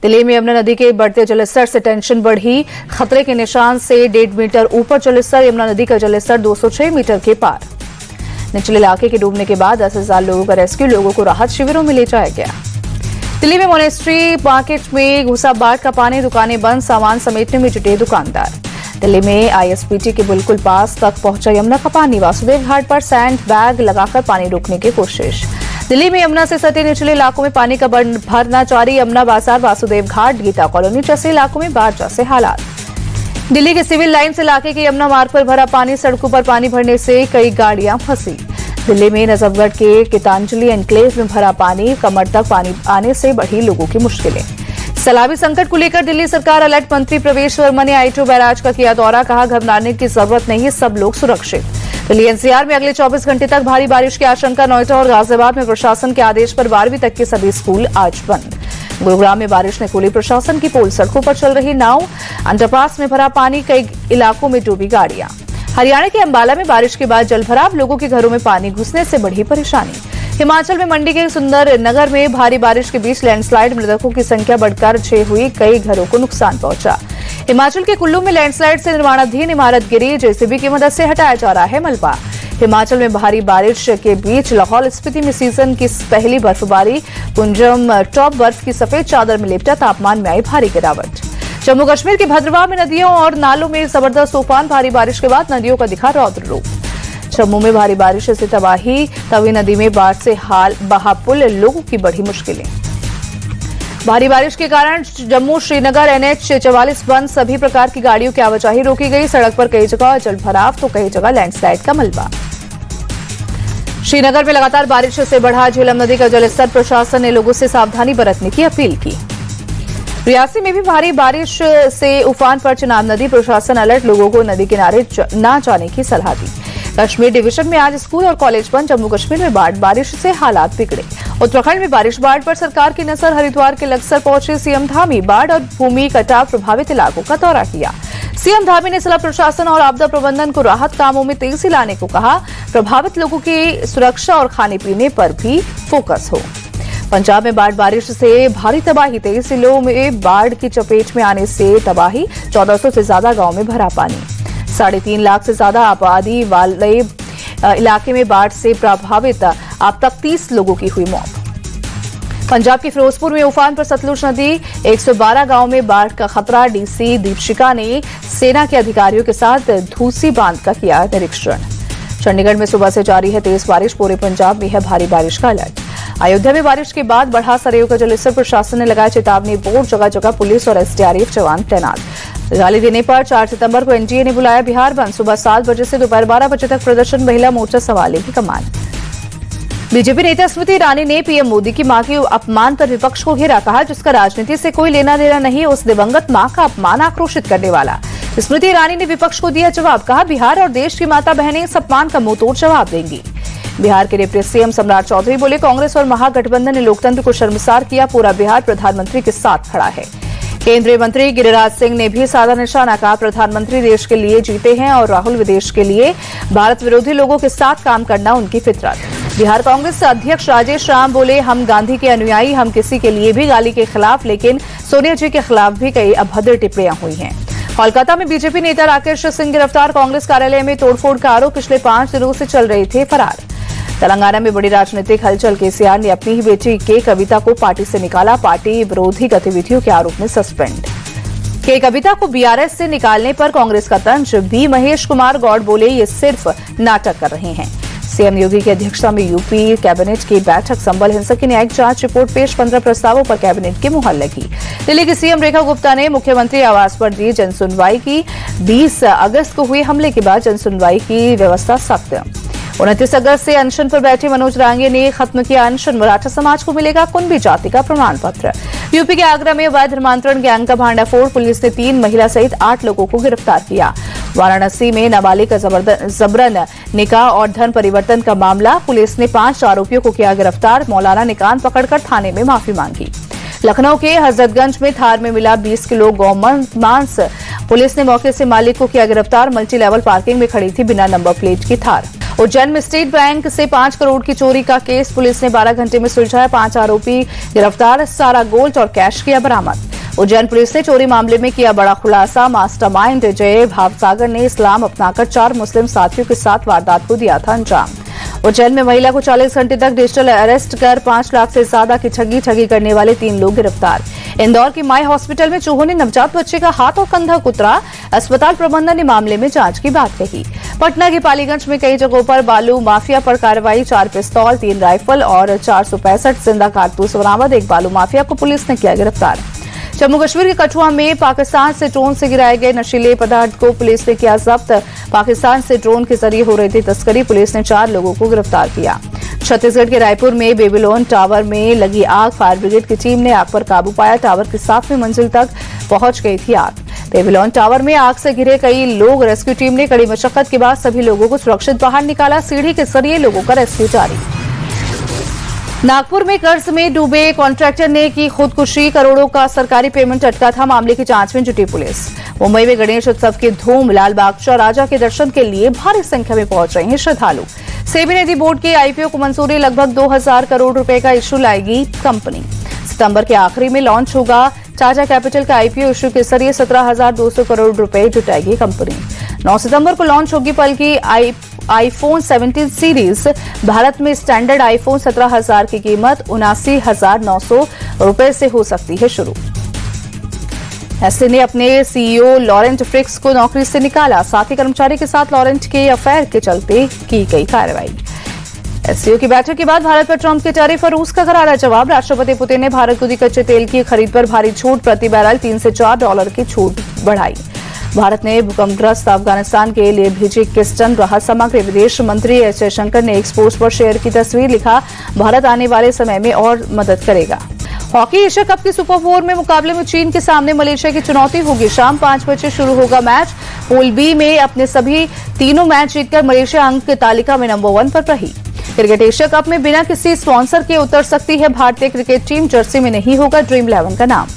दिल्ली में यमुना नदी के बढ़ते जलस्तर से टेंशन बढ़ी। खतरे के निशान से 1.5 मीटर ऊपर जलस्तर। यमुना नदी का जलस्तर 206 मीटर के पार। निचले इलाके के डूबने के बाद 10,000 लोगों का रेस्क्यू। लोगों को राहत शिविरों में ले जाया गया। दिल्ली में मोनेस्ट्री मार्केट में घुसा बाढ़ का पानी। दुकानें बंद, सामान समेटने में जुटे दुकानदार। दिल्ली में आईएसबीटी के बिल्कुल पास तक पहुंचा यमुना का पानी। वासुदेव घाट पर सैंड बैग लगाकर पानी रोकने की कोशिश। दिल्ली में यमुना से सटे निचले इलाकों में पानी का भरना जारी। यमुना बाजार, वासुदेव घाट, गीता कॉलोनी जैसे इलाकों में बाढ़ जैसे हालात। दिल्ली के सिविल लाइन्स इलाके के यमुना मार्ग पर भरा पानी। सड़कों पर पानी भरने से कई गाड़ियां फंसी। दिल्ली में नजफगढ़ के गीतांजलि एनक्लेव में भरा पानी। कमर तक पानी आने से बढ़ी लोगों की मुश्किलें। सैलाबी संकट को लेकर दिल्ली सरकार अलर्ट। मंत्री प्रवेश वर्मा ने आईटू बैराज का किया दौरा। कहा, घबराने की जरूरत नहीं है, सब लोग सुरक्षित। दिल्ली एनसीआर में अगले 24 घंटे तक भारी बारिश की आशंका। नोएडा और गाजियाबाद में प्रशासन के आदेश पर 12वीं तक के सभी स्कूल आज बंद। गुरुग्राम में बारिश ने खोली प्रशासन की पोल। सड़कों पर चल रही नाव। अंडरपास में भरा पानी। कई इलाकों में डूबी गाड़ियां। हरियाणा के अंबाला में बारिश के बाद जलभराव। लोगों के घरों में पानी घुसने से बढ़ी परेशानी। हिमाचल में मंडी के सुंदर नगर में भारी बारिश के बीच लैंडस्लाइड। मृतकों की संख्या बढ़कर 6 हुई। कई घरों को नुकसान पहुंचा। हिमाचल के कुल्लू में लैंडस्लाइड से निर्माणाधीन इमारत गिरी। जेसीबी की मदद से हटाया जा रहा है मलबा। हिमाचल में भारी बारिश के बीच लाहौल स्पीति में सीजन की पहली बर्फबारी। कुंजम टॉप बर्फ की सफेद चादर में लिपटा। तापमान में आई भारी गिरावट। जम्मू कश्मीर के भद्रवाह में नदियों और नालों में जबरदस्त तूफान। भारी बारिश के बाद नदियों का दिखा रौद्र रूप। जम्मू में भारी बारिश से तबाही। तवी नदी में बाढ़ से हाल बहा पुल। लोगों की बढ़ी मुश्किलें। भारी बारिश के कारण जम्मू श्रीनगर NH 44 बंद। सभी प्रकार की गाड़ियों की आवाजाही रोकी गई। सड़क पर कई जगह जलभराव तो कई जगह लैंडस्लाइड का मलबा। श्रीनगर में लगातार बारिश से बढ़ा झेलम नदी का जलस्तर। प्रशासन ने लोगों से सावधानी बरतने की अपील की। रियासी में भी भारी बारिश से उफान पर चिनाब नदी। प्रशासन अलर्ट। लोगों को नदी किनारे न जाने की सलाह दी। कश्मीर डिवीजन में आज स्कूल और कॉलेज बंद। जम्मू कश्मीर में बारिश से हालात बिगड़े। उत्तराखंड में बाढ़ पर सरकार की नजर। हरिद्वार के लक्सर पहुंचे सीएम धामी। बाढ़ और भूमि कटाव प्रभावित इलाकों का दौरा किया। सीएम धामी ने जिला प्रशासन और आपदा प्रबंधन को राहत कामों में तेजी लाने को कहा। प्रभावित लोगों की सुरक्षा और खाने पीने पर भी फोकस हो। पंजाब में बारिश से भारी तबाही। 23 जिलों में बाढ़ की चपेट में आने से तबाही। 1400 से ज्यादा गांव में भरा पानी। 3.5 लाख से ज्यादा आबादी वाले इलाके में बाढ़ से प्रभावित। अब तक 30 लोगों की हुई मौत। पंजाब के फिरोजपुर में उफान पर सतलुज नदी। 112 गांव में बाढ़ का खतरा। डीसी दीपशिका ने सेना के अधिकारियों के साथ धूसी बांध का किया निरीक्षण। चंडीगढ़ में सुबह से जारी है तेज बारिश। पूरे पंजाब में है भारी बारिश का अलर्ट। अयोध्या में बारिश के बाद बढ़ा सरयू का जलस्तर। प्रशासन ने लगाया चेतावनी बोर्ड। जगह जगह पुलिस और एसडीआरएफ जवान तैनात। गाली देने पर 4 सितंबर को एनडीए ने बुलाया बिहार बंद। सुबह 7 बजे से दोपहर 12 बजे तक प्रदर्शन। महिला मोर्चा संभालेगी कमान। बीजेपी नेता स्मृति ईरानी ने पीएम मोदी की मां के अपमान पर विपक्ष को घेरा। कहा, जिसका राजनीति से कोई लेना देना नहीं, उस दिवंगत मां का अपमान आक्रोशित करने वाला। स्मृति ईरानी ने विपक्ष को दिया जवाब। कहा, बिहार और देश की माता बहनें इस अपमान का मुंहतोड़ जवाब देंगी। बिहार के डिप्टी सीएम सम्राट चौधरी बोले, कांग्रेस और महागठबंधन ने लोकतंत्र को शर्मसार किया। पूरा बिहार प्रधानमंत्री के साथ खड़ा है। केंद्रीय मंत्री गिरिराज सिंह ने भी साधा निशाना। कहा, प्रधानमंत्री देश के लिए जीते हैं और राहुल विदेश के लिए। भारत विरोधी लोगों के साथ काम करना उनकी फितरत। बिहार कांग्रेस अध्यक्ष राजेश राम बोले, हम गांधी के अनुयायी। हम किसी के लिए भी गाली के खिलाफ, लेकिन सोनिया जी के खिलाफ भी कई अभद्र टिप्पणियां हुई हैं। कोलकाता में बीजेपी नेता राकेश सिंह गिरफ्तार। कांग्रेस कार्यालय में तोड़फोड़ का आरोप। पिछले 5 दिनों से चल रहे थे फरार। तेलंगाना में बड़ी राजनीतिक हलचल। केसीआर ने अपनी ही बेटी के कविता को पार्टी से निकाला। पार्टी विरोधी गतिविधियों के आरोप में सस्पेंड। के कविता को बीआरएस से निकालने पर कांग्रेस का तंज। बी महेश कुमार गौड़ बोले, ये सिर्फ नाटक कर रहे हैं। सीएम योगी की अध्यक्षता में यूपी कैबिनेट की बैठक। संबल हिंसा की न्यायिक जांच रिपोर्ट पेश। 15 प्रस्तावों पर कैबिनेट की मुहर लगी। दिल्ली की सीएम रेखा गुप्ता ने मुख्यमंत्री आवास पर दी जनसुनवाई की। 20 अगस्त को हुए हमले के बाद जनसुनवाई की व्यवस्था सख्त। 29 अगस्त से अनशन पर बैठे मनोज रांगे ने खत्म किया अनशन। मराठा समाज को मिलेगा कुंभी जाति का प्रमाण पत्र। यूपी के आगरा में अवैध धर्मांतरण गैंग का भांडाफोड़। पुलिस ने 3 महिला सहित 8 लोगों को गिरफ्तार किया। वाराणसी में नाबालिग का जबरन निकाह और धन परिवर्तन का मामला। पुलिस ने 5 आरोपियों को किया गिरफ्तार। मौलाना ने कान पकड़कर थाने में माफी मांगी। लखनऊ के हजरतगंज में थार में मिला 20 किलो गौ मांस। पुलिस ने मौके से मालिक को किया गिरफ्तार। मल्टी लेवल पार्किंग में खड़ी थी बिना नंबर प्लेट की थार। उज्जैन में स्टेट बैंक से 5 करोड़ की चोरी का केस पुलिस ने 12 घंटे में सुलझाया। 5 आरोपी गिरफ्तार। सारा गोल्ड और कैश किया बरामद। उज्जैन पुलिस ने चोरी मामले में किया बड़ा खुलासा। मास्टरमाइंड जय भावसागर ने इस्लाम अपनाकर 4 मुस्लिम साथियों के साथ वारदात को दिया था अंजाम। उज्जैन में महिला को 40 घंटे तक डिजिटल अरेस्ट कर 5 लाख से ज्यादा की ठगी करने वाले 3 लोग गिरफ्तार। इंदौर के माई हॉस्पिटल में चूहों ने नवजात बच्चे का हाथ और कंधा कुतरा। अस्पताल प्रबंधन ने मामले में जांच की बात कही। पटना के पालीगंज में कई जगहों पर बालू माफिया पर कार्रवाई। 4 पिस्तौल, 3 राइफल और 465 जिंदा कारतूस बरामद। एक बालू माफिया को पुलिस ने किया गिरफ्तार। जम्मू कश्मीर के कठुआ में पाकिस्तान से ड्रोन से गिराए गए नशीले पदार्थ को पुलिस ने किया जब्त। पाकिस्तान से ड्रोन के जरिए हो रही थी तस्करी। पुलिस ने 4 लोगों को गिरफ्तार किया। छत्तीसगढ़ के रायपुर में बेबीलोन टावर में लगी आग। फायर ब्रिगेड की टीम ने आग पर काबू पाया। टावर की 7वीं मंजिल तक पहुंच गई थी आग। बेबीलोन टावर में आग से घिरे कई लोग। रेस्क्यू टीम ने कड़ी मशक्कत के बाद सभी लोगों को सुरक्षित बाहर निकाला। सीढ़ी के जरिए लोगों का रेस्क्यू जारी। नागपुर में कर्ज में डूबे कॉन्ट्रैक्टर ने की खुदकुशी। करोड़ों का सरकारी पेमेंट अटका था। मामले की जांच में जुटी पुलिस। मुंबई में गणेश उत्सव की धूम। लाल बागचा राजा के दर्शन के लिए भारी संख्या में पहुंच रहे हैं श्रद्धालु। सेबी निधि बोर्ड के आईपीओ को मंजूरी। लगभग 2000 करोड़ रुपए का इश्यू लाएगी कंपनी। सितंबर के आखिरी में लॉन्च होगा। टाटा कैपिटल का आईपीओ इश्यू के जरिए 17,200 करोड़ रुपए जुटाएगी कंपनी। 9 सितंबर को लॉन्च होगी पल की आईफोन 17 सीरीज। भारत में स्टैंडर्ड आईफोन 17,000 की कीमत 79,900 रुपए से हो सकती है शुरू। एससी ने अपने सीईओ लॉरेंट फ्रिक्स को नौकरी से निकाला। साथी कर्मचारी के साथ लॉरेंट के अफेयर के चलते की गई कार्रवाई। एससीओ की बैठक के बाद भारत पर ट्रंप के टैरिफ और रूस का करारा जवाब। राष्ट्रपति पुतिन ने भारत को दी कच्चे तेल की खरीद पर भारी छूट। प्रति बैरल $3 से $4 की छूट बढ़ाई। भारत ने भूकंपग्रस्त अफगानिस्तान के लिए भेजी 21 टन राहत सामग्री। विदेश मंत्री एस जयशंकर ने एक पोस्ट पर शेयर की तस्वीर। लिखा, भारत आने वाले समय में और मदद करेगा। हॉकी एशिया कप के सुपर 4 में मुकाबले में चीन के सामने मलेशिया की चुनौती होगी। शाम 5 बजे शुरू होगा मैच। पूल बी में अपने सभी तीनों मैच जीतकर मलेशिया अंक तालिका में नंबर 1 पर रही। क्रिकेट एशिया कप में बिना किसी स्पॉन्सर के उतर सकती है भारतीय क्रिकेट टीम। जर्सी में नहीं होगा ड्रीम 11 का नाम।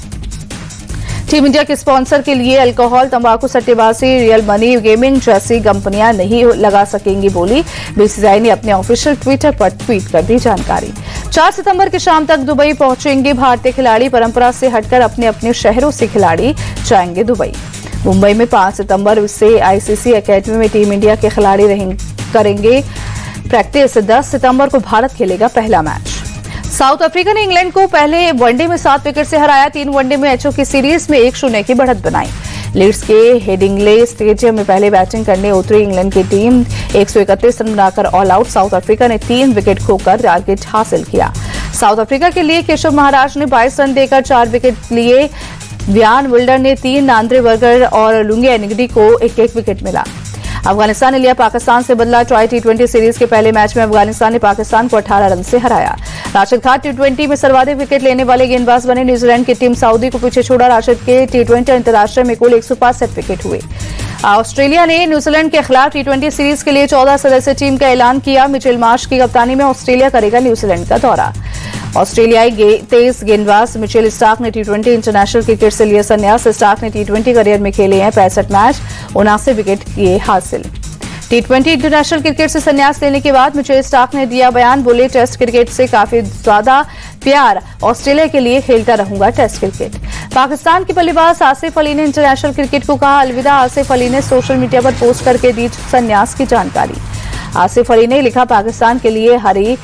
टीम इंडिया के स्पॉन्सर के लिए अल्कोहल, तंबाकू, सट्टेबाजी, रियल मनी गेमिंग जैसी कंपनियां नहीं लगा सकेंगी बोली। बीसीसीआई ने अपने ऑफिशियल ट्विटर पर ट्वीट कर दी जानकारी। 4 सितंबर की शाम तक दुबई पहुंचेंगे भारतीय खिलाड़ी। परंपरा से हटकर अपने अपने शहरों से खिलाड़ी जाएंगे दुबई। मुंबई में 5 सितंबर से आईसीसी एकेडमी में टीम इंडिया के खिलाड़ी करेंगे प्रैक्टिस। 10 सितंबर को भारत खेलेगा पहला मैच। साउथ अफ्रीका ने इंग्लैंड को पहले वनडे में 7 विकेट से हराया। 3 वनडे मैचों की सीरीज में 1-0 की बढ़त बनाई। लीड्स के हेडिंग्ले स्टेडियम में पहले बैटिंग करने उतरी इंग्लैंड की टीम 131 रन बनाकर ऑल आउट। साउथ अफ्रीका ने 3 विकेट खोकर टारगेट हासिल किया। साउथ अफ्रीका के लिए केशव महाराज ने 22 रन देकर 4 विकेट लिए। व्यान विल्डर ने 3, नांद्रे बर्गर और लुंगे एनिगडी को 1-1 विकेट मिला। अफगानिस्तान ने लिया पाकिस्तान से बदला। ट्राई टी20 सीरीज के पहले मैच में अफगानिस्तान ने पाकिस्तान को 18 रन से हराया। राशिद खान टी20 में सर्वाधिक विकेट लेने वाले गेंदबाज बने। न्यूजीलैंड की टीम सऊदी को पीछे छोड़ा। राशिद के टी20 अंतर्राष्ट्रीय में कुल 165 विकेट हुए। ऑस्ट्रेलिया ने न्यूजीलैंड के खिलाफ टी20 सीरीज के लिए 14 सदस्यीय टीम का ऐलान किया। मिचेल मार्श की कप्तानी में ऑस्ट्रेलिया करेगा न्यूजीलैंड का दौरा। ऑस्ट्रेलियाई तेज गेंदबाज मिचेल स्टार्क ने टी20 इंटरनेशनल क्रिकेट से लिया संन्यास। स्टार्क ने टी20 करियर में खेले हैं 65 मैच, 79 विकेट किए हासिल। टी20 इंटरनेशनल क्रिकेट से संन्यास लेने के बाद मिचेल स्टार्क ने दिया बयान। बोले, टेस्ट क्रिकेट से काफी ज्यादा प्यार, ऑस्ट्रेलिया के लिए खेलता रहूंगा टेस्ट क्रिकेट। पाकिस्तान के बल्लेबाज आसिफ अली ने इंटरनेशनल क्रिकेट को कहा अलविदा। आसिफ अली ने सोशल मीडिया पर पोस्ट करके दी संन्यास की जानकारी। आसिफ अली ने लिखा, पाकिस्तान के लिए हरी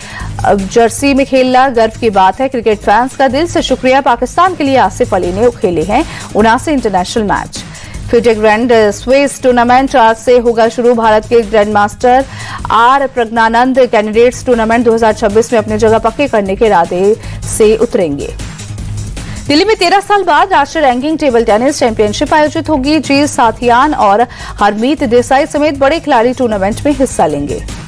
जर्सी में खेलना गर्व की बात है। क्रिकेट फैंस का दिल से शुक्रिया। पाकिस्तान के लिए आसिफ अली ने खेले हैं 79 international match. FIDE grand Swiss tournament आज से होगा शुरू। भारत के grand master R Praggnanandhaa candidates tournament 2026 में अपनी जगह पक्की करने के इरादे से उतरेंगे। दिल्ली में 13 साल बाद राष्ट्रीय रैंकिंग टेबल टेनिस चैंपियनशिप आयोजित होगी। जी साथियान और हरमीत देसाई समेत बड़े खिलाड़ी टूर्नामेंट में हिस्सा लेंगे।